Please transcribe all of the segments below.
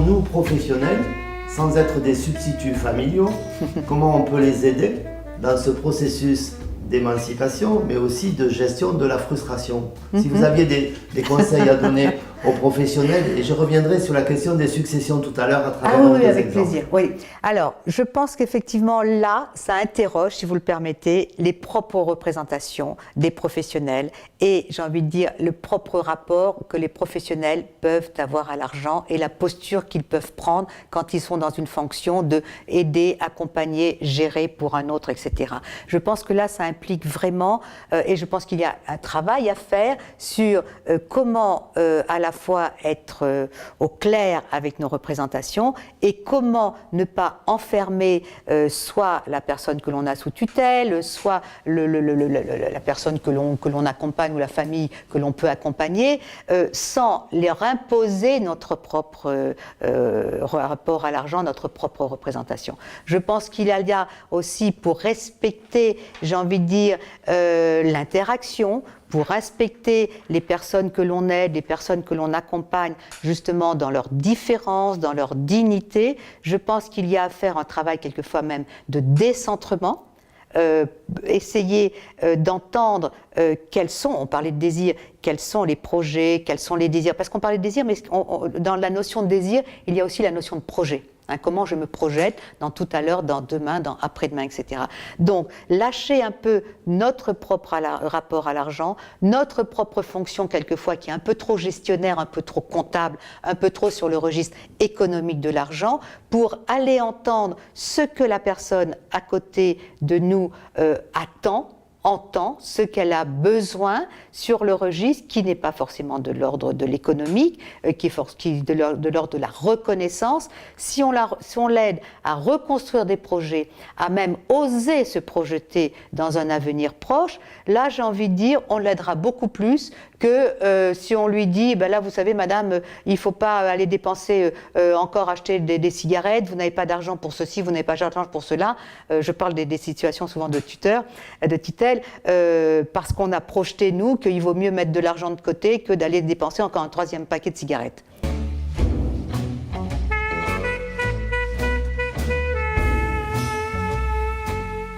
nous, professionnels, sans être des substituts familiaux, comment on peut les aider dans ce processus d'émancipation, mais aussi de gestion de la frustration. Si vous aviez des conseils à donner aux professionnels, et je reviendrai sur la question des successions tout à l'heure à travers oui, des avec exemples. plaisir. Oui. Alors, je pense qu'effectivement, là, ça interroge, si vous le permettez, les propres représentations des professionnels et, j'ai envie de dire, le propre rapport que les professionnels peuvent avoir à l'argent et la posture qu'ils peuvent prendre quand ils sont dans une fonction de aider, accompagner, gérer pour un autre, etc. Je pense que là, ça implique vraiment, et je pense qu'il y a un travail à faire sur comment à la fois être au clair avec nos représentations et comment ne pas enfermer soit la personne que l'on a sous tutelle, soit la personne que l'on accompagne ou la famille que l'on peut accompagner, sans leur imposer notre propre rapport à l'argent, notre propre représentation. Je pense qu'il y a aussi, pour respecter, j'ai envie de dire, l'interaction, pour respecter les personnes que l'on aide, les personnes que l'on accompagne, justement dans leur différence, dans leur dignité, je pense qu'il y a à faire un travail quelquefois même de décentrement, essayer d'entendre quels sont, on parlait de désir, quels sont les projets, quels sont les désirs, parce qu'on parlait de désir, mais dans la notion de désir, il y a aussi la notion de projet. Comment je me projette dans tout à l'heure, dans demain, dans après-demain, etc. Donc, lâcher un peu notre propre rapport à l'argent, notre propre fonction quelquefois qui est un peu trop gestionnaire, un peu trop comptable, un peu trop sur le registre économique de l'argent, pour aller entendre ce que la personne à côté de nous attend, entend ce qu'elle a besoin sur le registre qui n'est pas forcément de l'ordre de l'économique, qui est de l'ordre de la reconnaissance. Si on l'aide à reconstruire des projets, à même oser se projeter dans un avenir proche, là j'ai envie de dire on l'aidera beaucoup plus que si on lui dit ben là vous savez madame il ne faut pas aller dépenser encore acheter des cigarettes, vous n'avez pas d'argent pour ceci, vous n'avez pas d'argent pour cela. Je parle des situations souvent de tuteurs, de tutelle, parce qu'on a projeté nous qu'il vaut mieux mettre de l'argent de côté que d'aller dépenser encore un 3e paquet de cigarettes.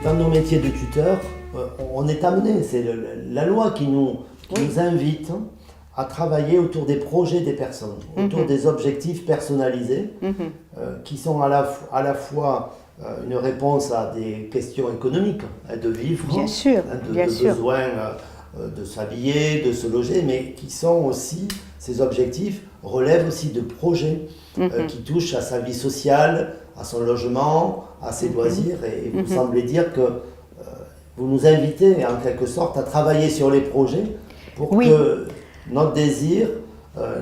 Dans nos métiers de tuteur, on est amené, c'est la loi qui nous invite à travailler autour des projets des personnes, autour des objectifs personnalisés, qui sont à la fois une réponse à des questions économiques, de vivre, bien sûr, de besoin de s'habiller, de se loger, mais qui sont aussi, ces objectifs relèvent aussi de projets qui touchent à sa vie sociale, à son logement, à ses loisirs, et vous semblez dire que vous nous invitez en quelque sorte à travailler sur les projets pour que notre désir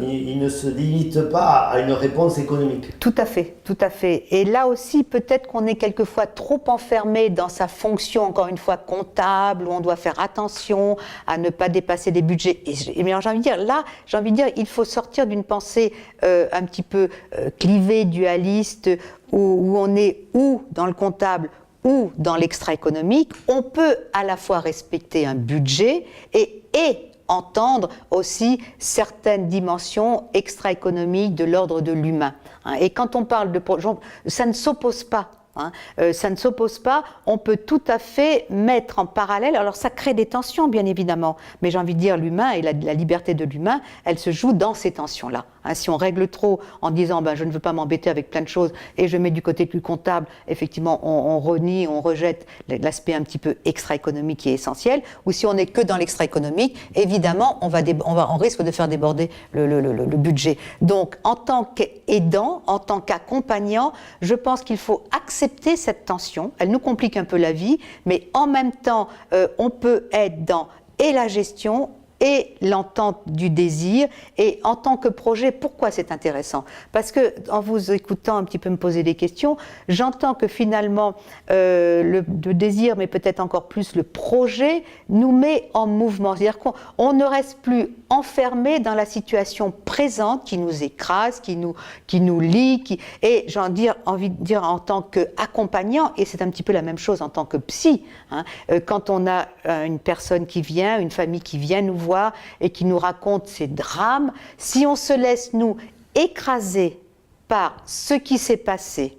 il ne se limite pas à une réponse économique. Tout à fait, tout à fait. Et là aussi, peut-être qu'on est quelquefois trop enfermé dans sa fonction, encore une fois, comptable, où on doit faire attention à ne pas dépasser des budgets. Mais j'ai envie de dire, il faut sortir d'une pensée un petit peu clivée, dualiste, où on est ou dans le comptable, ou dans l'extra-économique. On peut à la fois respecter un budget et entendre aussi certaines dimensions extra-économiques de l'ordre de l'humain. Et quand on parle de projet, ça ne s'oppose pas. Ça ne s'oppose pas, on peut tout à fait mettre en parallèle, alors ça crée des tensions bien évidemment, mais j'ai envie de dire l'humain et la liberté de l'humain, elle se joue dans ces tensions-là. Si on règle trop en disant je ne veux pas m'embêter avec plein de choses et je mets du côté du comptable, effectivement on renie, on rejette l'aspect un petit peu extra-économique qui est essentiel, ou si on n'est que dans l'extra-économique, évidemment on risque de faire déborder le budget. Donc en tant qu'aidant, en tant qu'accompagnant, je pense qu'il faut accepter cette tension, elle nous complique un peu la vie, mais en même temps, on peut être dans et la gestion et l'entente du désir. Et en tant que projet, pourquoi c'est intéressant? Parce que en vous écoutant un petit peu me poser des questions, j'entends que finalement le désir, mais peut-être encore plus le projet, nous met en mouvement. C'est-à-dire qu'on ne reste plus enfermé dans la situation présente qui nous écrase, qui nous lie, et j'ai envie de dire en tant qu'accompagnant, et c'est un petit peu la même chose en tant que psy, quand on a une personne qui vient, une famille qui vient nous voir et qui nous raconte ses drames, si on se laisse nous écraser par ce qui s'est passé,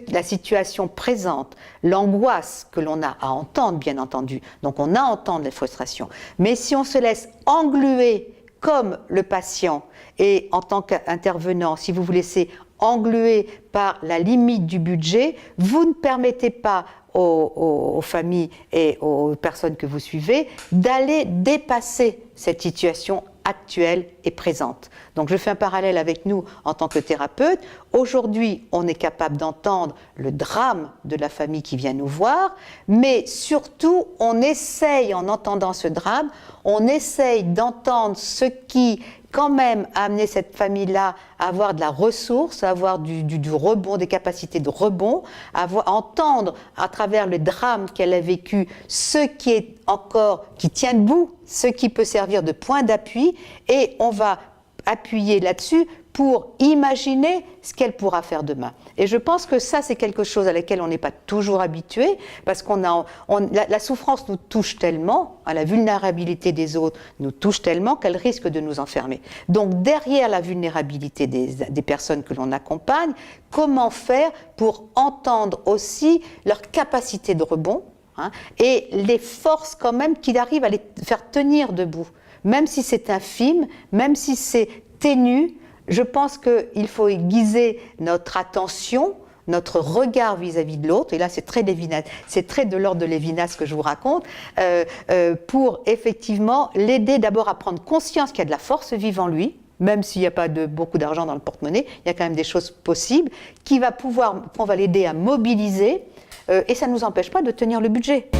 la situation présente, l'angoisse que l'on a à entendre, bien entendu. Donc on a à entendre les frustrations. Mais si on se laisse engluer comme le patient et en tant qu'intervenant, si vous vous laissez engluer par la limite du budget, vous ne permettez pas aux familles et aux personnes que vous suivez d'aller dépasser cette situation actuelle et présente. Donc je fais un parallèle avec nous en tant que thérapeute. Aujourd'hui, on est capable d'entendre le drame de la famille qui vient nous voir, mais surtout, on essaye, en entendant ce drame, on essaye d'entendre ce qui, quand même, a amené cette famille-là à avoir de la ressource, à avoir du rebond, des capacités de rebond, à entendre à travers le drame qu'elle a vécu ce qui est encore, qui tient debout, ce qui peut servir de point d'appui, et on va appuyer là-dessus pour imaginer ce qu'elle pourra faire demain. Et je pense que ça, c'est quelque chose à laquelle on n'est pas toujours habitué, parce la souffrance nous touche tellement, la vulnérabilité des autres nous touche tellement qu'elle risque de nous enfermer. Donc derrière la vulnérabilité des personnes que l'on accompagne, comment faire pour entendre aussi leur capacité de rebond, et les forces quand même qu'il arrive à les faire tenir debout. Même si c'est infime, même si c'est ténu, je pense qu'il faut aiguiser notre attention, notre regard vis-à-vis de l'autre, et là c'est très de l'ordre de Lévinas que je vous raconte, pour effectivement l'aider d'abord à prendre conscience qu'il y a de la force vive en lui, même s'il n'y a pas beaucoup d'argent dans le porte-monnaie, il y a quand même des choses possibles, qu'on va l'aider à mobiliser, et ça ne nous empêche pas de tenir le budget.